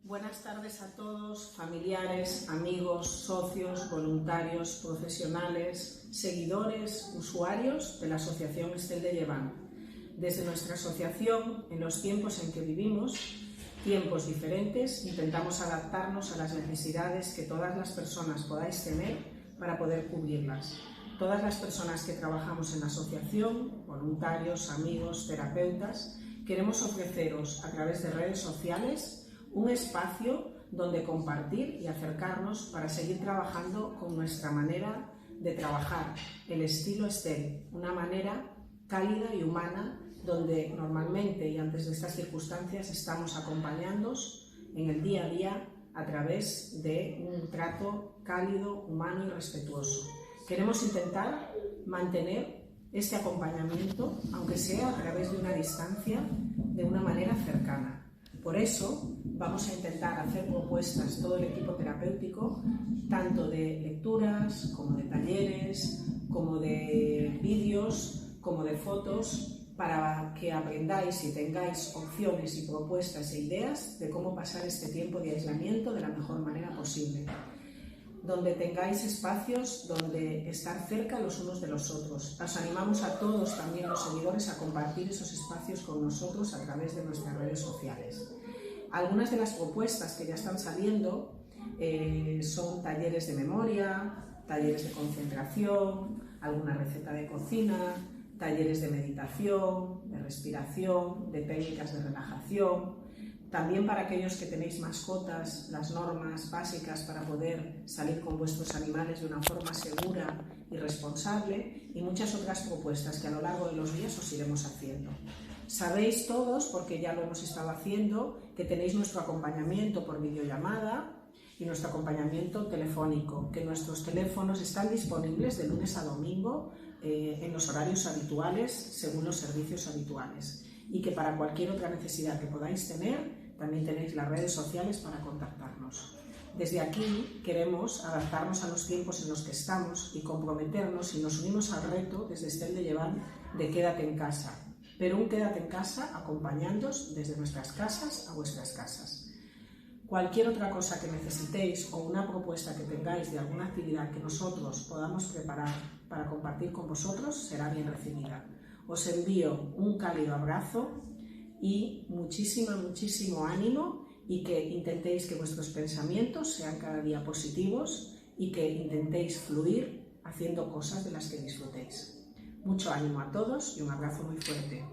Buenas tardes a todos, familiares, amigos, socios, voluntarios, profesionales, seguidores, usuarios de la Asociación Estel de Llevant. Desde nuestra asociación, en los tiempos en que vivimos, tiempos diferentes, intentamos adaptarnos a las necesidades que todas las personas podáis tener para poder cubrirlas. Todas las personas que trabajamos en la asociación, voluntarios, amigos, terapeutas, queremos ofreceros a través de redes sociales un espacio donde compartir y acercarnos para seguir trabajando con nuestra manera de trabajar, el estilo Estel, una manera cálida y humana donde normalmente y antes de estas circunstancias estamos acompañándoos en el día a día a través de un trato cálido, humano y respetuoso. Queremos intentar mantener este acompañamiento, aunque sea a través de una distancia, de una manera cercana. Por eso vamos a intentar hacer propuestas, todo el equipo terapéutico, tanto de lecturas, como de talleres, como de vídeos, como de fotos, para que aprendáis y tengáis opciones y propuestas e ideas de cómo pasar este tiempo de aislamiento de la mejor manera posible. Donde tengáis espacios donde estar cerca los unos de los otros. Os animamos a todos, también los seguidores, a compartir esos espacios con nosotros a través de nuestras redes sociales. Algunas de las propuestas que ya están saliendo son talleres de memoria, talleres de concentración, alguna receta de cocina, talleres de meditación, de respiración, de técnicas de relajación. También para aquellos que tenéis mascotas, las normas básicas para poder salir con vuestros animales de una forma segura y responsable, y muchas otras propuestas que a lo largo de los días os iremos haciendo. Sabéis todos, porque ya lo hemos estado haciendo, que tenéis nuestro acompañamiento por videollamada y nuestro acompañamiento telefónico, que nuestros teléfonos están disponibles de lunes a domingo en los horarios habituales, según los servicios habituales, y que para cualquier otra necesidad que podáis tener, también tenéis las redes sociales para contactarnos. Desde aquí queremos adaptarnos a los tiempos en los que estamos y comprometernos y nos unimos al reto desde Estel de Llevant de quédate en casa, pero un quédate en casa acompañándoos desde nuestras casas a vuestras casas. Cualquier otra cosa que necesitéis o una propuesta que tengáis de alguna actividad que nosotros podamos preparar para compartir con vosotros será bien recibida. Os envío un cálido abrazo y muchísimo ánimo, y que intentéis que vuestros pensamientos sean cada día positivos y que intentéis fluir haciendo cosas de las que disfrutéis. Mucho ánimo a todos y un abrazo muy fuerte.